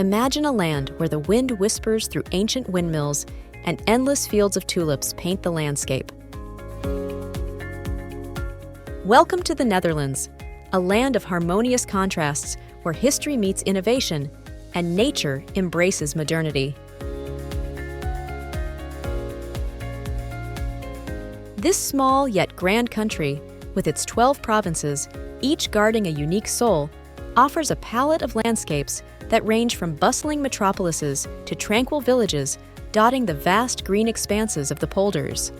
Imagine a land where the wind whispers through ancient windmills and endless fields of tulips paint the landscape. Welcome to the Netherlands, a land of harmonious contrasts where history meets innovation and nature embraces modernity. This small yet grand country, with its 12 provinces, each guarding a unique soul, offers a palette of landscapes that range from bustling metropolises to tranquil villages dotting the vast green expanses of the polders.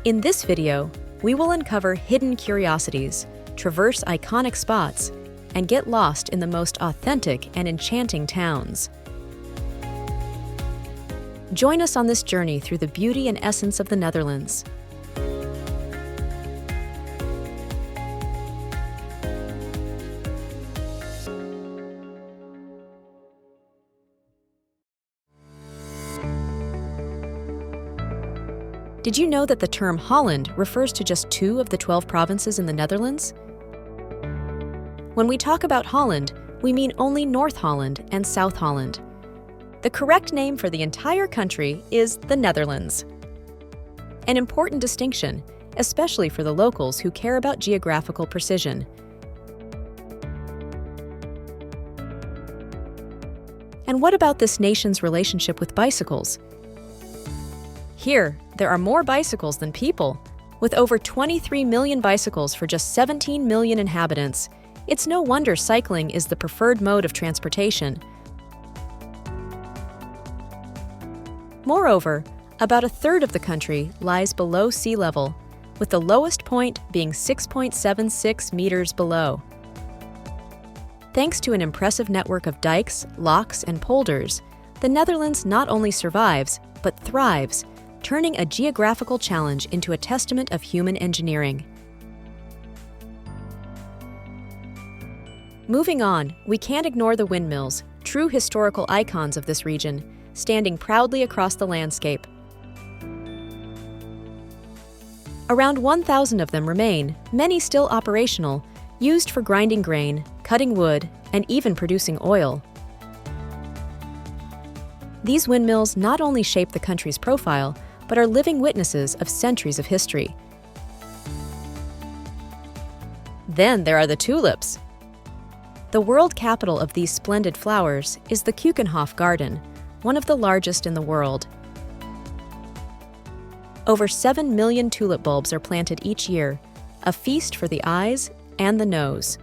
In this video, we will uncover hidden curiosities, traverse iconic spots, and get lost in the most authentic and enchanting towns. Join us on this journey through the beauty and essence of the Netherlands. Did you know that the term Holland refers to just 2 of the 12 provinces in the Netherlands? When we talk about Holland, we mean only North Holland and South Holland. The correct name for the entire country is the Netherlands. An important distinction, especially for the locals who care about geographical precision. And what about this nation's relationship with bicycles? Here, there are more bicycles than people. With over 23 million bicycles for just 17 million inhabitants, it's no wonder cycling is the preferred mode of transportation. Moreover, about a third of the country lies below sea level, with the lowest point being 6.76 meters below. Thanks to an impressive network of dikes, locks, and polders, the Netherlands not only survives, but thrives, turning a geographical challenge into a testament of human engineering. Moving on, we can't ignore the windmills, true historical icons of this region, standing proudly across the landscape. Around 1,000 of them remain, many still operational, used for grinding grain, cutting wood, and even producing oil. These windmills not only shape the country's profile, but are living witnesses of centuries of history. Then there are the tulips. The world capital of these splendid flowers is the Keukenhof garden, one of the largest in the world. Over 7 million tulip bulbs are planted each year, a feast for the eyes and the nose.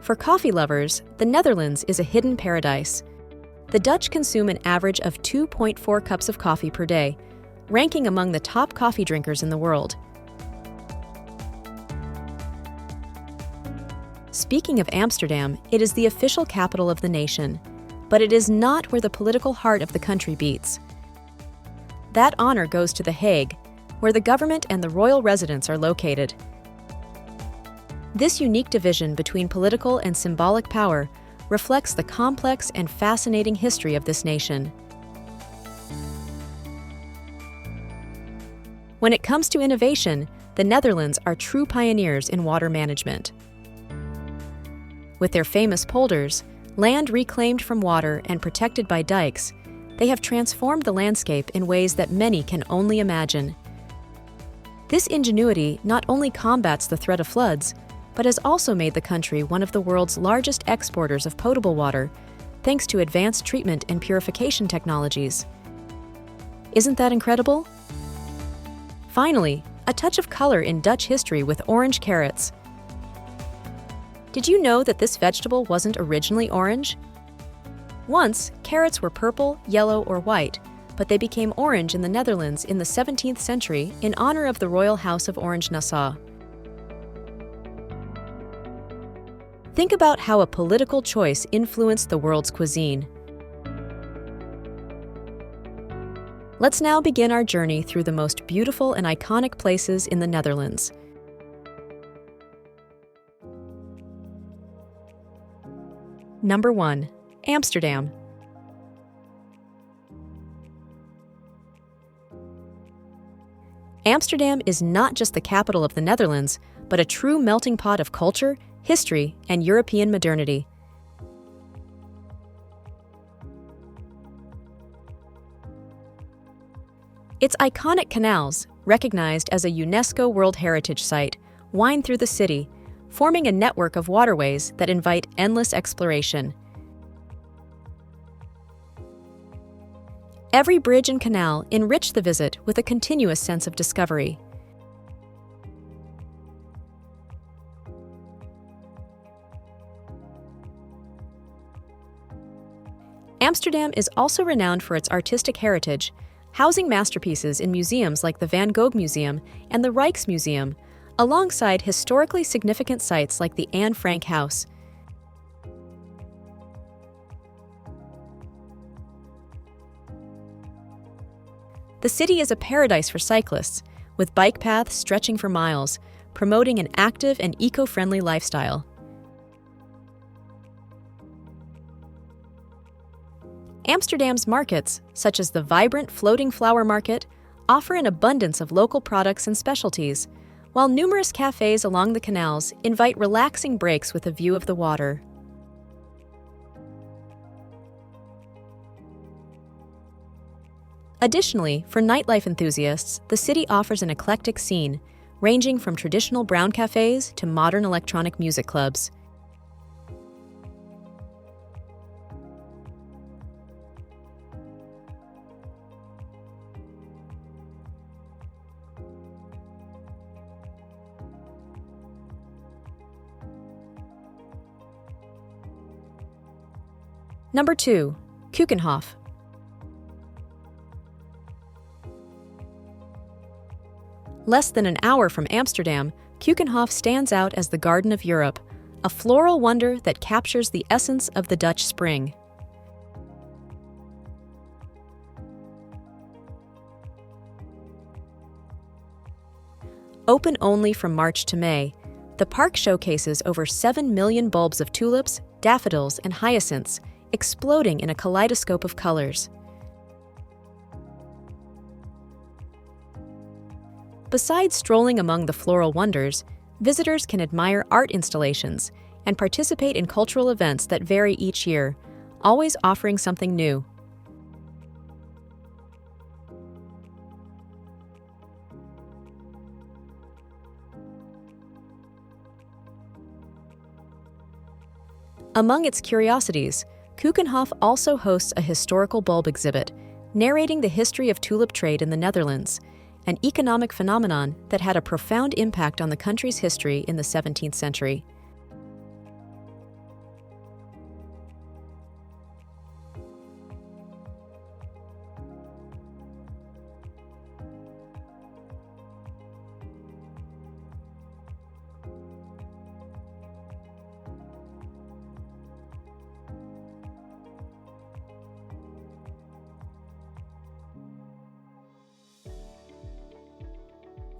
For coffee lovers, the Netherlands is a hidden paradise. The Dutch consume an average of 2.4 cups of coffee per day, ranking among the top coffee drinkers in the world. Speaking of Amsterdam, it is the official capital of the nation, but it is not where the political heart of the country beats. That honor goes to The Hague, where the government and the royal residence are located. This unique division between political and symbolic power reflects the complex and fascinating history of this nation. When it comes to innovation, the Netherlands are true pioneers in water management. With their famous polders, land reclaimed from water and protected by dikes, they have transformed the landscape in ways that many can only imagine. This ingenuity not only combats the threat of floods, but has also made the country one of the world's largest exporters of potable water, thanks to advanced treatment and purification technologies. Isn't that incredible? Finally, a touch of color in Dutch history with orange carrots. Did you know that this vegetable wasn't originally orange? Once, carrots were purple, yellow, or white, but they became orange in the Netherlands in the 17th century in honor of the Royal House of Orange-Nassau. Think about how a political choice influenced the world's cuisine. Let's now begin our journey through the most beautiful and iconic places in the Netherlands. Number 1. Amsterdam. Amsterdam is not just the capital of the Netherlands, but a true melting pot of culture, history, and European modernity. Its iconic canals, recognized as a UNESCO World Heritage Site, wind through the city, forming a network of waterways that invite endless exploration. Every bridge and canal enrich the visit with a continuous sense of discovery. Amsterdam is also renowned for its artistic heritage, housing masterpieces in museums like the Van Gogh Museum and the Rijksmuseum, alongside historically significant sites like the Anne Frank House. The city is a paradise for cyclists, with bike paths stretching for miles, promoting an active and eco-friendly lifestyle. Amsterdam's markets, such as the vibrant floating flower market, offer an abundance of local products and specialties, while numerous cafes along the canals invite relaxing breaks with a view of the water. Additionally, for nightlife enthusiasts, the city offers an eclectic scene, ranging from traditional brown cafes to modern electronic music clubs. Number 2. Keukenhof. Less than an hour from Amsterdam, Keukenhof stands out as the Garden of Europe, a floral wonder that captures the essence of the Dutch spring. Open only from March to May, the park showcases over 7 million bulbs of tulips, daffodils, and hyacinths, exploding in a kaleidoscope of colors. Besides strolling among the floral wonders, visitors can admire art installations and participate in cultural events that vary each year, always offering something new. Among its curiosities, Keukenhof also hosts a historical bulb exhibit, narrating the history of tulip trade in the Netherlands, an economic phenomenon that had a profound impact on the country's history in the 17th century.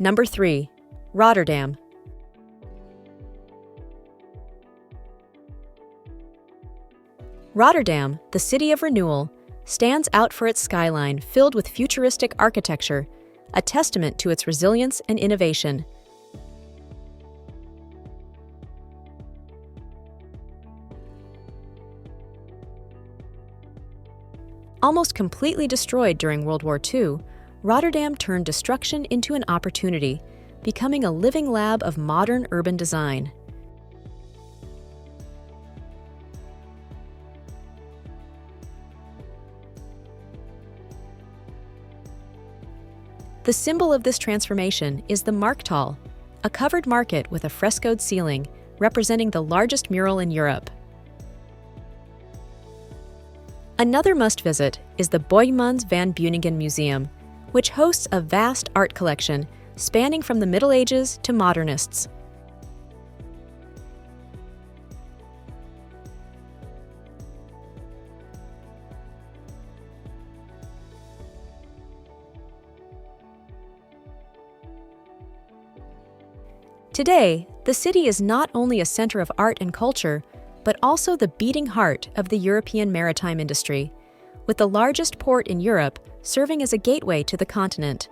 Number 3. Rotterdam. Rotterdam, the city of renewal, stands out for its skyline filled with futuristic architecture, a testament to its resilience and innovation. Almost completely destroyed during World War II, Rotterdam turned destruction into an opportunity, becoming a living lab of modern urban design. The symbol of this transformation is the Markthalle, a covered market with a frescoed ceiling, representing the largest mural in Europe. Another must-visit is the Boijmans van Beuningen Museum, which hosts a vast art collection spanning from the Middle Ages to modernists. Today, the city is not only a center of art and culture, but also the beating heart of the European maritime industry, with the largest port in Europe serving as a gateway to the continent.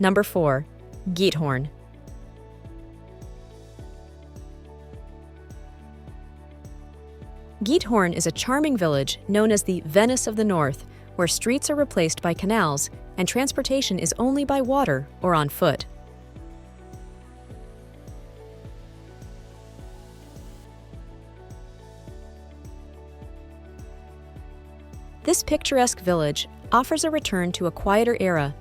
Number 4. Giethoorn. Giethoorn is a charming village known as the Venice of the North, where streets are replaced by canals and transportation is only by water or on foot. This picturesque village offers a return to a quieter era,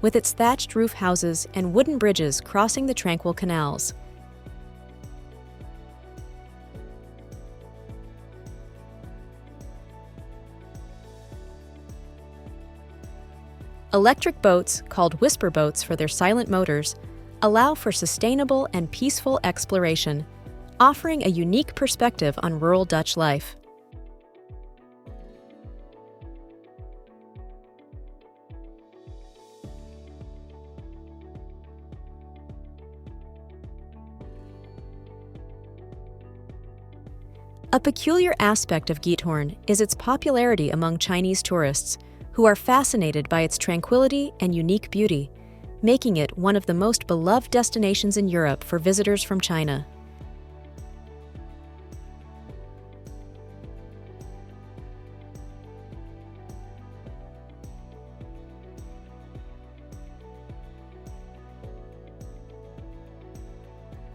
with its thatched roof houses and wooden bridges crossing the tranquil canals. Electric boats, called whisper boats for their silent motors, allow for sustainable and peaceful exploration, offering a unique perspective on rural Dutch life. A peculiar aspect of Giethoorn is its popularity among Chinese tourists, who are fascinated by its tranquility and unique beauty, making it one of the most beloved destinations in Europe for visitors from China.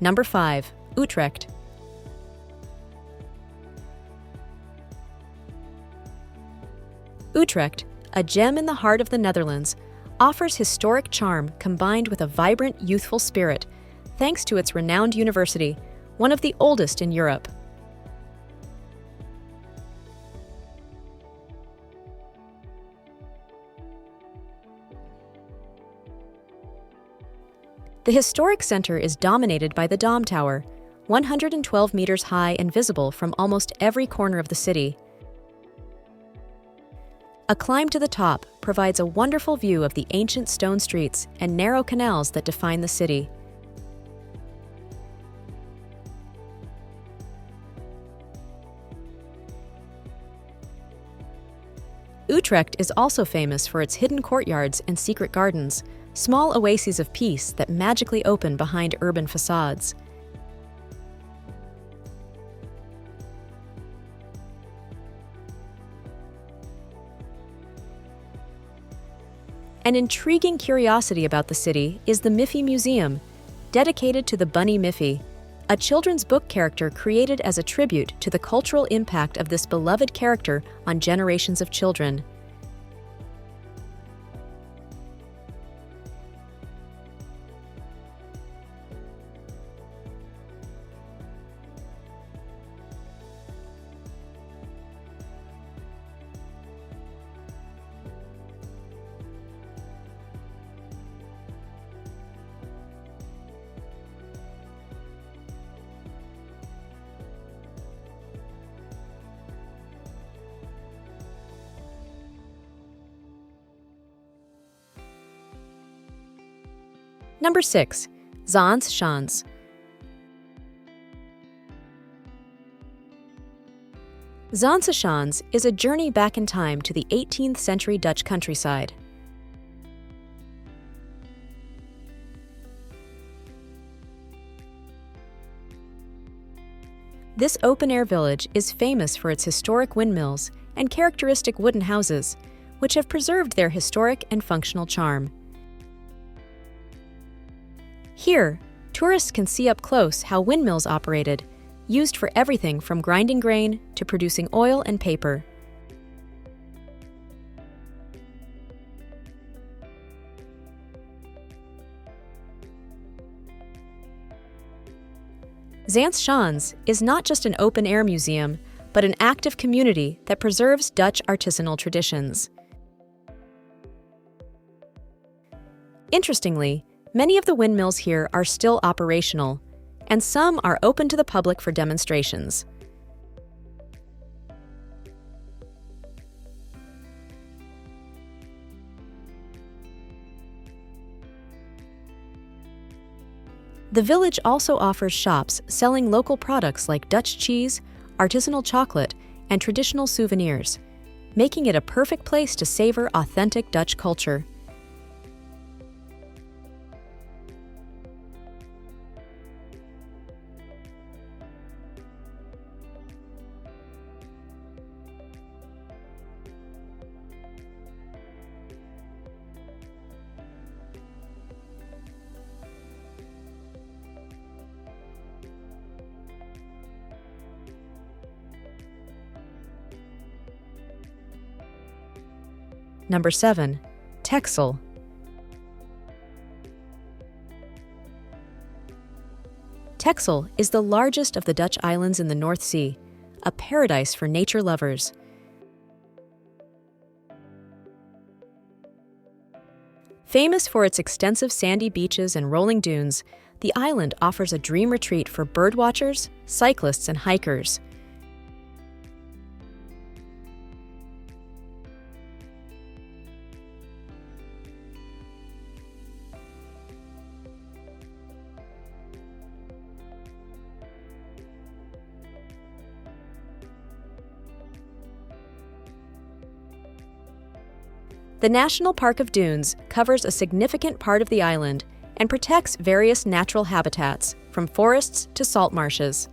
Number 5. Utrecht. Utrecht, a gem in the heart of the Netherlands, offers historic charm combined with a vibrant, youthful spirit, thanks to its renowned university, one of the oldest in Europe. The historic center is dominated by the Dom Tower, 112 meters high and visible from almost every corner of the city. A climb to the top provides a wonderful view of the ancient stone streets and narrow canals that define the city. Utrecht is also famous for its hidden courtyards and secret gardens, small oases of peace that magically open behind urban facades. An intriguing curiosity about the city is the Miffy Museum, dedicated to the bunny Miffy, a children's book character created as a tribute to the cultural impact of this beloved character on generations of children. Number 6. Zaanse Schans. Zaanse Schans is a journey back in time to the 18th century Dutch countryside. This open-air village is famous for its historic windmills and characteristic wooden houses, which have preserved their historic and functional charm. Here, tourists can see up close how windmills operated, used for everything from grinding grain to producing oil and paper. Zaanse Schans is not just an open-air museum, but an active community that preserves Dutch artisanal traditions. Interestingly, many of the windmills here are still operational, and some are open to the public for demonstrations. The village also offers shops selling local products like Dutch cheese, artisanal chocolate, and traditional souvenirs, making it a perfect place to savor authentic Dutch culture. Number 7. Texel. Texel is the largest of the Dutch islands in the North Sea, a paradise for nature lovers. Famous for its extensive sandy beaches and rolling dunes, the island offers a dream retreat for birdwatchers, cyclists, and hikers. The National Park of Dunes covers a significant part of the island and protects various natural habitats, from forests to salt marshes.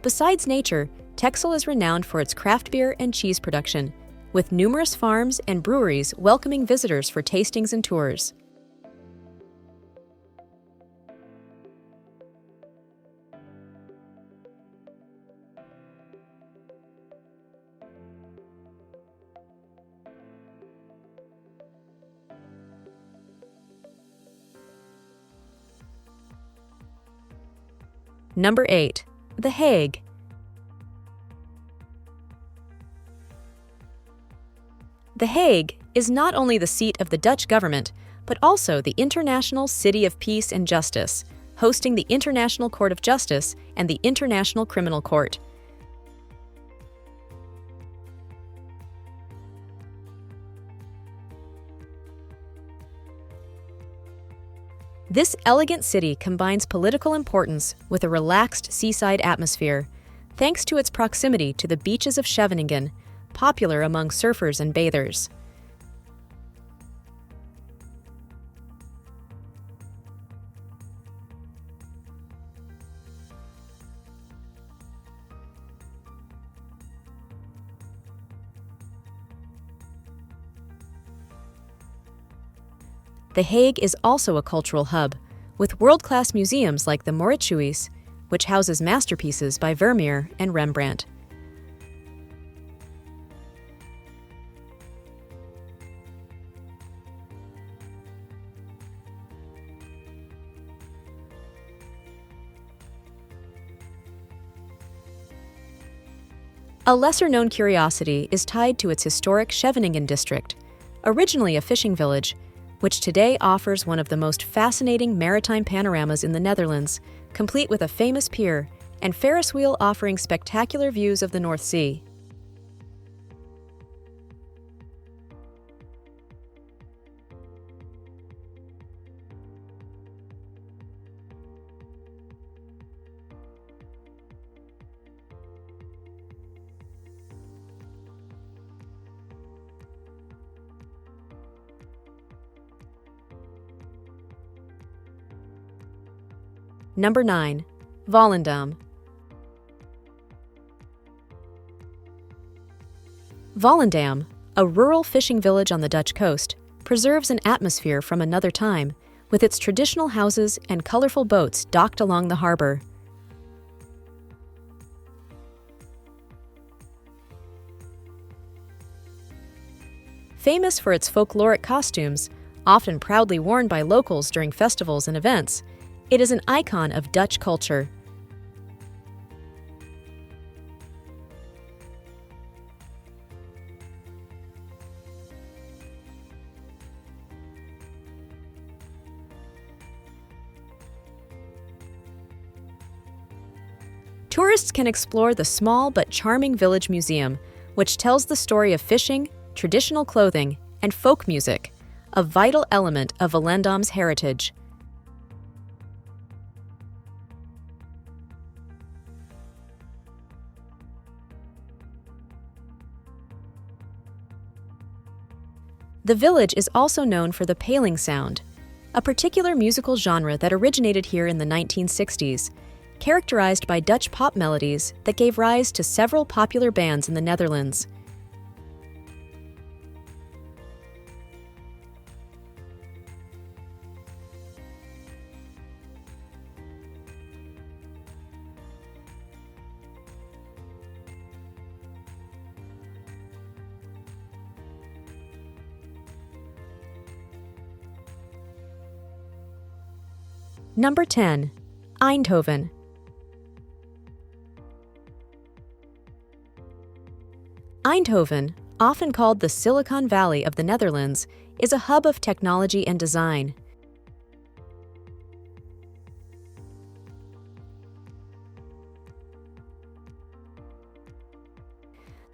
Besides nature, Texel is renowned for its craft beer and cheese production, with numerous farms and breweries welcoming visitors for tastings and tours. Number 8. The Hague. The Hague is not only the seat of the Dutch government, but also the International City of Peace and Justice, hosting the International Court of Justice and the International Criminal Court. This elegant city combines political importance with a relaxed seaside atmosphere, thanks to its proximity to the beaches of Scheveningen, popular among surfers and bathers. The Hague is also a cultural hub, with world-class museums like the Mauritshuis, which houses masterpieces by Vermeer and Rembrandt. A lesser-known curiosity is tied to its historic Scheveningen district, originally a fishing village, which today offers one of the most fascinating maritime panoramas in the Netherlands, complete with a famous pier and Ferris wheel offering spectacular views of the North Sea. Number 9. Volendam. Volendam, a rural fishing village on the Dutch coast, preserves an atmosphere from another time, with its traditional houses and colorful boats docked along the harbor. Famous for its folkloric costumes, often proudly worn by locals during festivals and events, it is an icon of Dutch culture. Tourists can explore the small but charming village museum, which tells the story of fishing, traditional clothing, and folk music, a vital element of Volendam's heritage. The village is also known for the paling sound, a particular musical genre that originated here in the 1960s, characterized by Dutch pop melodies that gave rise to several popular bands in the Netherlands. Number 10. Eindhoven. Eindhoven, often called the Silicon Valley of the Netherlands, is a hub of technology and design.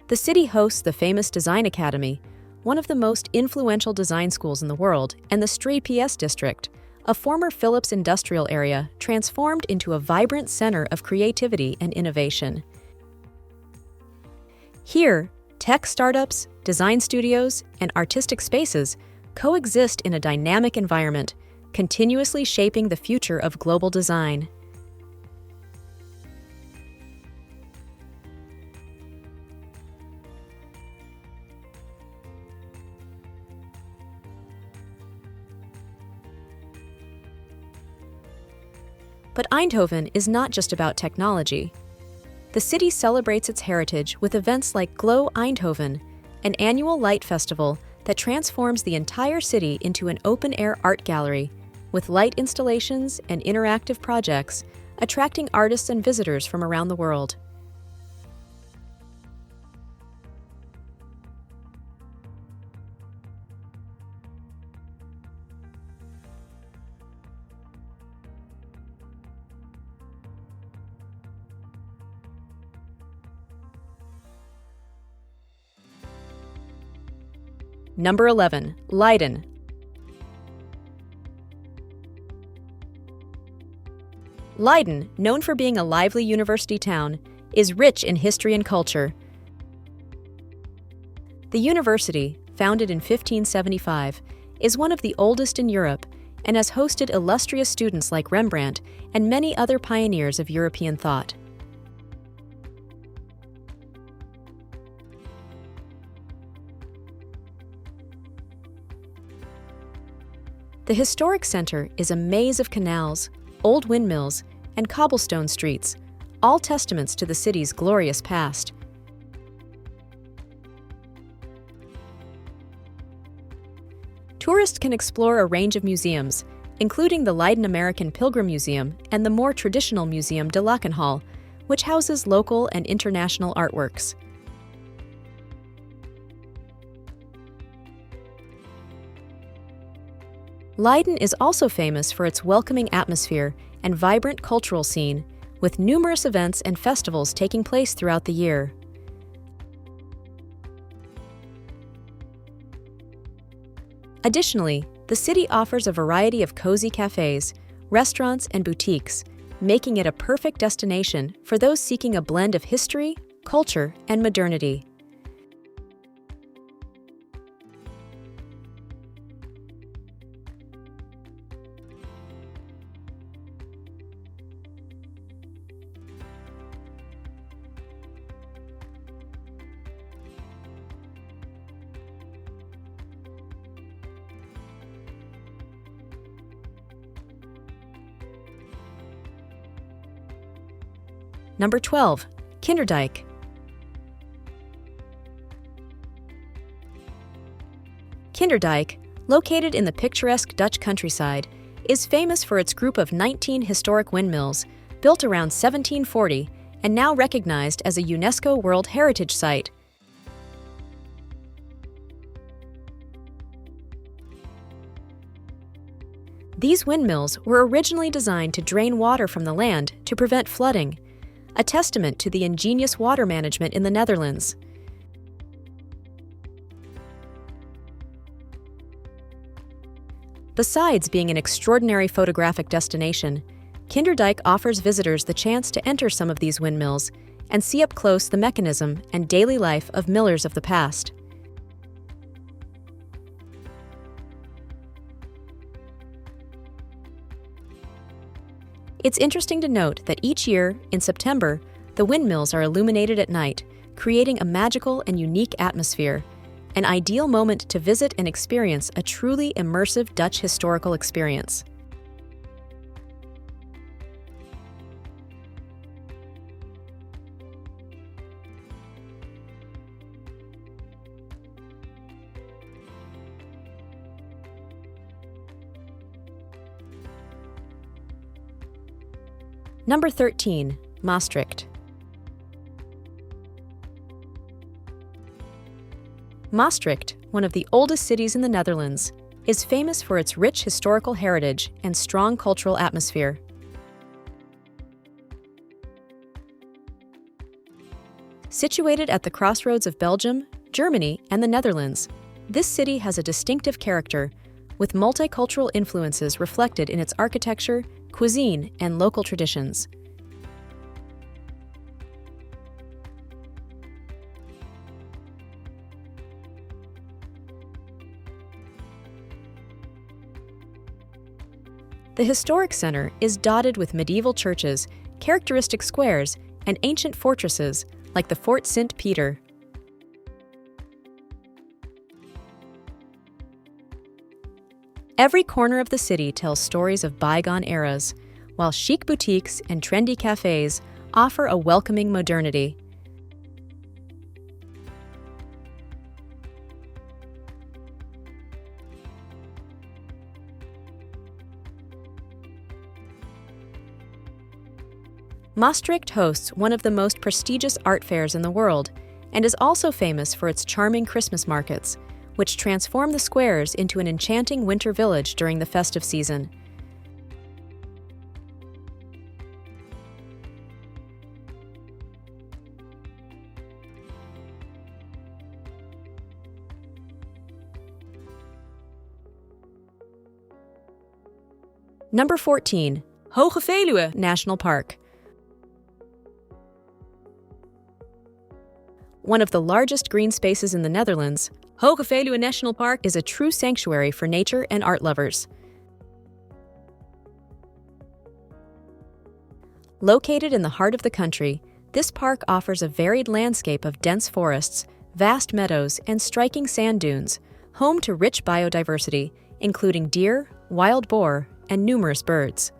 The city hosts the famous Design Academy, one of the most influential design schools in the world, and the Streepjes district, a former Philips industrial area transformed into a vibrant center of creativity and innovation. Here, tech startups, design studios, and artistic spaces coexist in a dynamic environment, continuously shaping the future of global design. But Eindhoven is not just about technology. The city celebrates its heritage with events like Glow Eindhoven, an annual light festival that transforms the entire city into an open-air art gallery, with light installations and interactive projects attracting artists and visitors from around the world. Number 11. Leiden. Leiden, known for being a lively university town, is rich in history and culture. The university, founded in 1575, is one of the oldest in Europe and has hosted illustrious students like Rembrandt and many other pioneers of European thought. The historic center is a maze of canals, old windmills, and cobblestone streets, all testaments to the city's glorious past. Tourists can explore a range of museums, including the Leiden American Pilgrim Museum and the more traditional Museum de Lakenhal, which houses local and international artworks. Leiden is also famous for its welcoming atmosphere and vibrant cultural scene, with numerous events and festivals taking place throughout the year. Additionally, the city offers a variety of cozy cafes, restaurants, and boutiques, making it a perfect destination for those seeking a blend of history, culture, and modernity. Number 12. Kinderdijk. Kinderdijk, located in the picturesque Dutch countryside, is famous for its group of 19 historic windmills, built around 1740 and now recognized as a UNESCO World Heritage Site. These windmills were originally designed to drain water from the land to prevent flooding, a testament to the ingenious water management in the Netherlands. Besides being an extraordinary photographic destination, Kinderdijk offers visitors the chance to enter some of these windmills and see up close the mechanism and daily life of millers of the past. It's interesting to note that each year, in September, the windmills are illuminated at night, creating a magical and unique atmosphere, an ideal moment to visit and experience a truly immersive Dutch historical experience. Number 13. Maastricht. Maastricht, one of the oldest cities in the Netherlands, is famous for its rich historical heritage and strong cultural atmosphere. Situated at the crossroads of Belgium, Germany, and the Netherlands, this city has a distinctive character, with multicultural influences reflected in its architecture, cuisine, and local traditions. The historic center is dotted with medieval churches, characteristic squares, and ancient fortresses like the Fort St. Peter. Every corner of the city tells stories of bygone eras, while chic boutiques and trendy cafes offer a welcoming modernity. Maastricht hosts one of the most prestigious art fairs in the world and is also famous for its charming Christmas markets, which transform the squares into an enchanting winter village during the festive season. Number 14. Hoge Veluwe National Park. One of the largest green spaces in the Netherlands, Hoge Veluwe National Park is a true sanctuary for nature and art lovers. Located in the heart of the country, this park offers a varied landscape of dense forests, vast meadows, and striking sand dunes, home to rich biodiversity, including deer, wild boar, and numerous birds.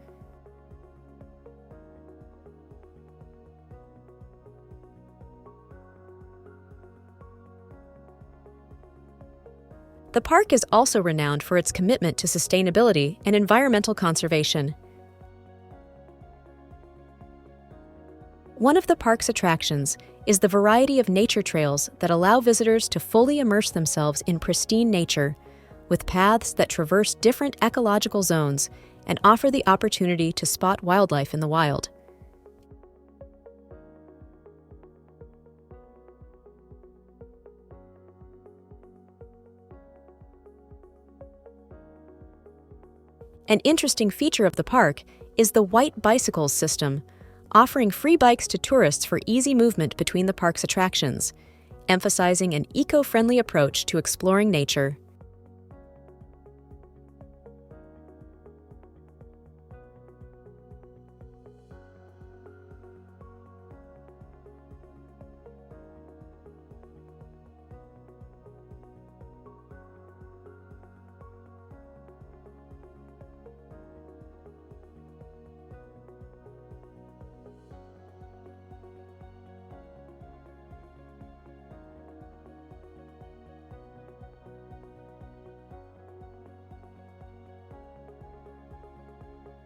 The park is also renowned for its commitment to sustainability and environmental conservation. One of the park's attractions is the variety of nature trails that allow visitors to fully immerse themselves in pristine nature, with paths that traverse different ecological zones and offer the opportunity to spot wildlife in the wild. An interesting feature of the park is the White Bicycles system, offering free bikes to tourists for easy movement between the park's attractions, emphasizing an eco-friendly approach to exploring nature.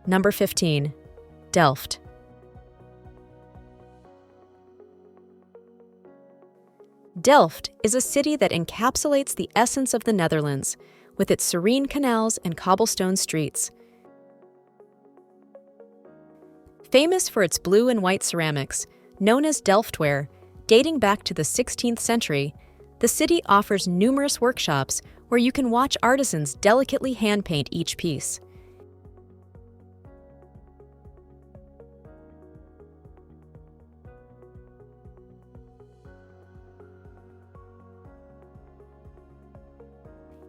Number 15. Delft. Delft is a city that encapsulates the essence of the Netherlands, with its serene canals and cobblestone streets. Famous for its blue and white ceramics, known as Delftware, dating back to the 16th century, the city offers numerous workshops where you can watch artisans delicately hand-paint each piece.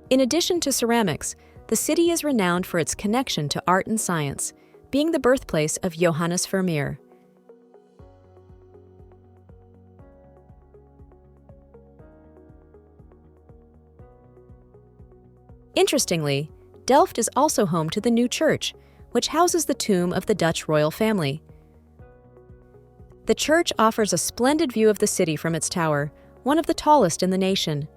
In addition to ceramics, the city is renowned for its connection to art and science, being the birthplace of Johannes Vermeer. Interestingly, Delft is also home to the new church, which houses the tomb of the Dutch royal family. The church offers a splendid view of the city from its tower, one of the tallest in the nation.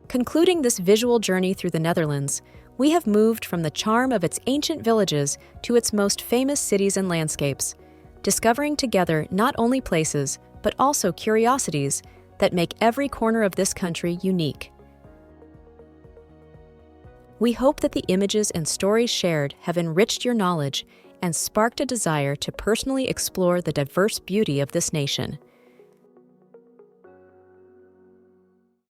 Concluding this visual journey through the Netherlands, we have moved from the charm of its ancient villages to its most famous cities and landscapes, discovering together not only places, but also curiosities that make every corner of this country unique. We hope that the images and stories shared have enriched your knowledge and sparked a desire to personally explore the diverse beauty of this nation.